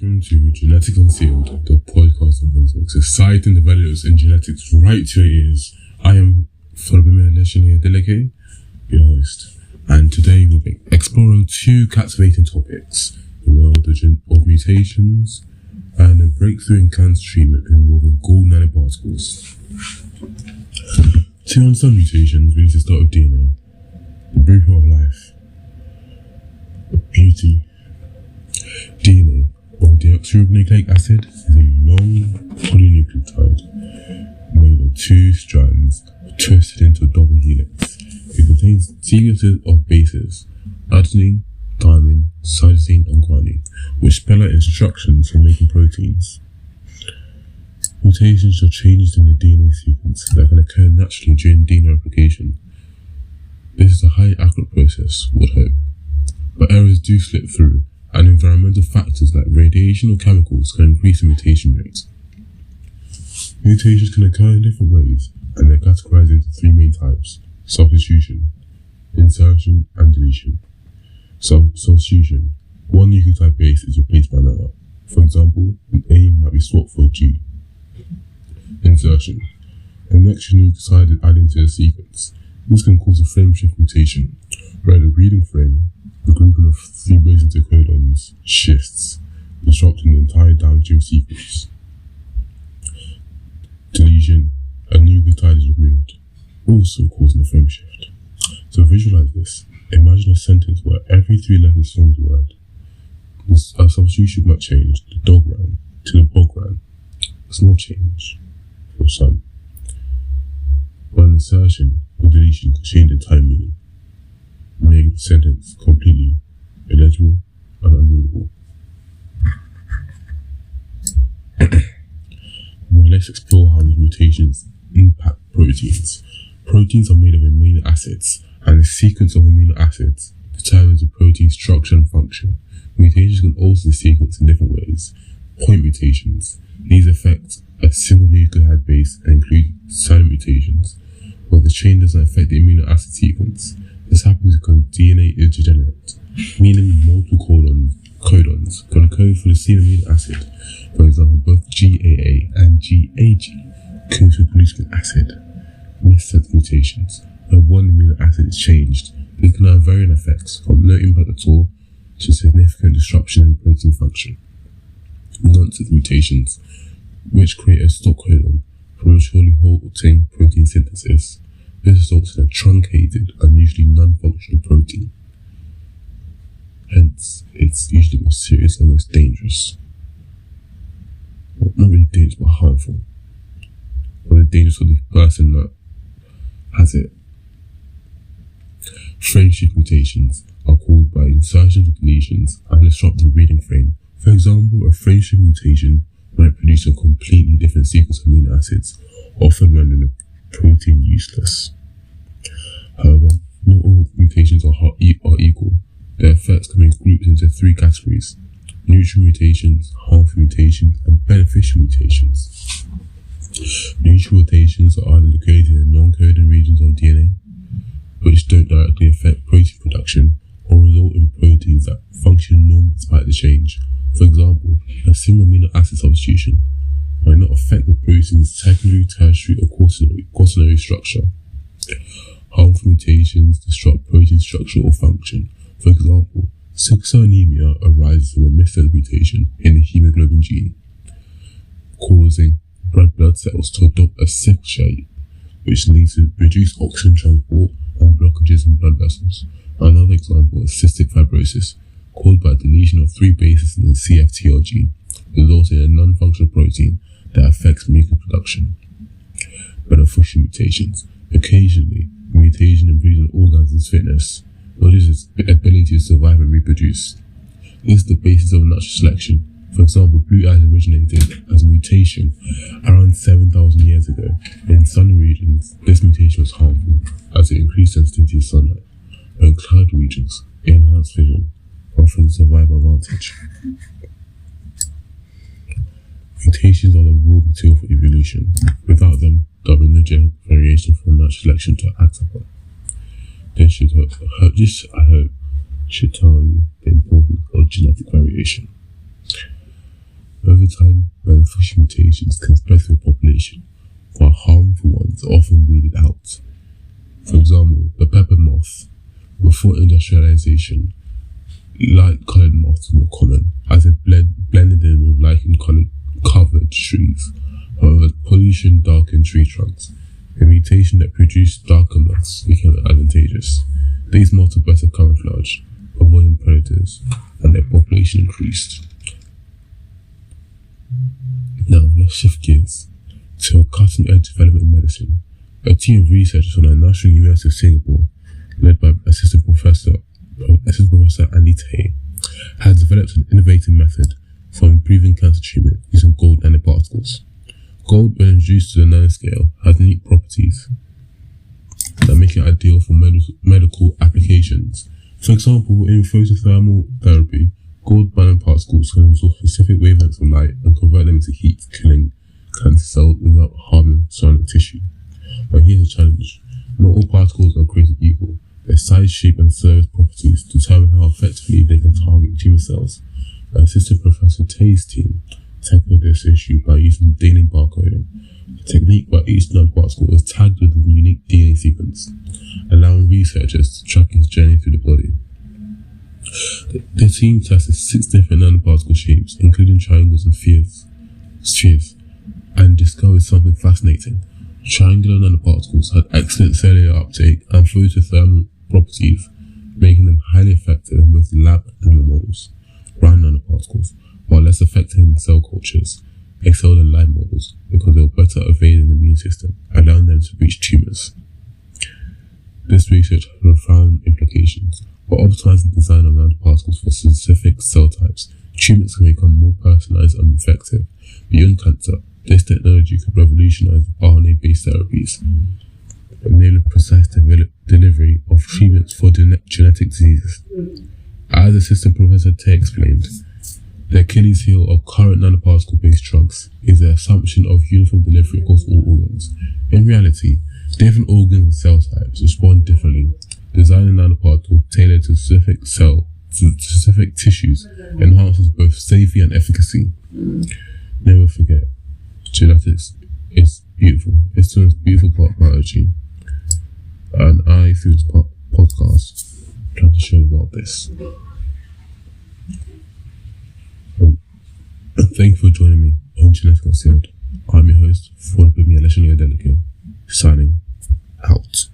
Welcome to Genetics Unsealed, the podcast that brings exciting developments in genetics right to your ears. I am Folabimi Aleshile Adeleke, your host, and today we'll be exploring two captivating topics: the world of mutations and a breakthrough in cancer treatment involving gold nanoparticles. To understand mutations, we need to start with DNA, the blueprint of life, beauty. DNA, or deoxyribonucleic acid, is a long polynucleotide made of two strands twisted into a double helix. It contains sequences of bases: adenine, thymine, cytosine, and guanine, which spell out instructions for making proteins. Mutations are changes in the DNA sequence that can occur naturally during DNA replication. This is a highly accurate process, would hope, but errors do slip through, and environmental factors like radiation or chemicals can increase the mutation rate. Mutations can occur in different ways, and they're categorized into three main types: substitution, insertion, and deletion. Substitution: one nucleotide base is replaced by another. For example, an A might be swapped for a G. Insertion: an extra nucleotide is added to the sequence. This can cause a frame shift mutation, where the reading frame, the grouping of three base codons, shifts, disrupting the entire downstream sequence. Deletion: a nucleotide is removed, also causing a frame shift. So visualize this. Imagine a sentence where every three letters forms a word. A substitution might change the dog ran to the bog ran. A small change for some. But an insertion or deletion can change the entire meaning, making the sentence completely illegible and unreadable. Now let's explore how these mutations impact proteins. Proteins are made of amino acids, and the sequence of amino acids determines the protein structure and function. Mutations can alter the sequence in different ways. Point mutations. These affect a single nucleotide base and include silent mutations, where the change doesn't affect the amino acid sequence. This happens because DNA is degenerate, meaning multiple codons can code for the same amino acid. For example, both GAA and GAG code for glutamate acid. Missense mutations, where one amino acid is changed, this can have varying effects from no impact at all to significant disruption in protein function. Nonsense mutations, which create a stop codon, prematurely halting protein synthesis. This results in a truncated and usually non-functional protein. Hence, it's usually the most serious and most dangerous. Well, not really dangerous, but harmful. Or dangerous for the person that has it. Frame shift mutations are caused by insertions or deletions and disrupt the reading frame. For example, a frame shift mutation might produce a completely different sequence of amino acids, often rendering the protein useless. However, not all mutations are equal. Their effects can be grouped into three categories: neutral mutations, harmful mutations, and beneficial mutations. Neutral mutations are either located in non-coding regions of DNA, which don't directly affect protein production, or result in proteins that function normally despite the change. For example, a single amino acid substitution might not affect the protein's secondary, tertiary, or quaternary structure. Harmful mutations disrupt protein structure or function. For example, sickle cell anemia arises from a missense mutation in the hemoglobin gene, causing red blood cells to adopt a sickle shape, which leads to reduced oxygen transport and blockages in blood vessels. Another example is cystic fibrosis, caused by deletion of three bases in the CFTR gene, resulting in a non-functional protein that affects mucus production. Beneficial mutations. Occasionally, a mutation improves an organism's fitness, not just its ability to survive and reproduce. This is the basis of natural selection. For example, blue eyes originated as a mutation around 7,000 years ago. In sunny regions, this mutation was harmful as it increased sensitivity to sunlight, but in cloud regions, it enhanced vision, offering survival advantage. Mutations are the raw material for evolution. Without them, there will be no genetic variation for natural selection to act upon. This, I hope, should tell you the importance of genetic variation. Over time, beneficial mutations can spread through a population, while harmful ones are often weeded out. For example, the pepper moth. Before industrialization, light-coloured moths were more common, as they blended in with lichen-covered trees. However, pollution darkened tree trunks. A mutation that produced darker moths became advantageous. These moths were better camouflage, avoiding predators, and their population increased. Now, let's shift gears to a cutting-edge development in medicine. A team of researchers from the National University of Singapore, led by Assistant Professor Andy Tay, has developed an innovative method for improving cancer treatment using gold nanoparticles. Gold, when introduced to the nanoscale, has unique properties that make it ideal for medical applications. For example, in photothermal therapy, gold nanoparticles can absorb specific wavelengths of light and convert them into heat, killing cancer cells without harming surrounding tissue. But here's a challenge. Not all particles are created equal. Their size, shape, and surface properties determine how effectively they can target tumor cells. Assistant Professor Tay's team tackled this issue by using DNA barcoding, a technique where each nanoparticle is tagged with a unique DNA sequence, allowing researchers to track its journey through the body. The team tested 6 different nanoparticle shapes, including triangles and spheres, and discovered something fascinating. Triangular nanoparticles had excellent cellular uptake and photothermal properties, making them highly effective in both lab and animal models. Round nanoparticles, while less effective in cell cultures, excelled in live models because they were better at evading the immune system, allowing them to reach tumors. This research has profound implications. By optimizing the design of nanoparticles for specific cell types, treatments can become more personalized and effective. Beyond cancer, this technology could revolutionize RNA-based therapies, enabling precise delivery of treatments for genetic diseases. As Assistant Professor Tay explained, the Achilles heel of current nanoparticle-based drugs is the assumption of uniform delivery across all organs. In reality, different organs and cell types respond differently. Designing nanoparticles tailored to specific tissues enhances both safety and efficacy. Never forget, genetics is beautiful. It's the most beautiful part of biology. And I, through this podcast, try to show you about this. And thank you for joining me on Genetics Concealed. I'm your host, Ford Bimi Aleshania Deleke, signing out.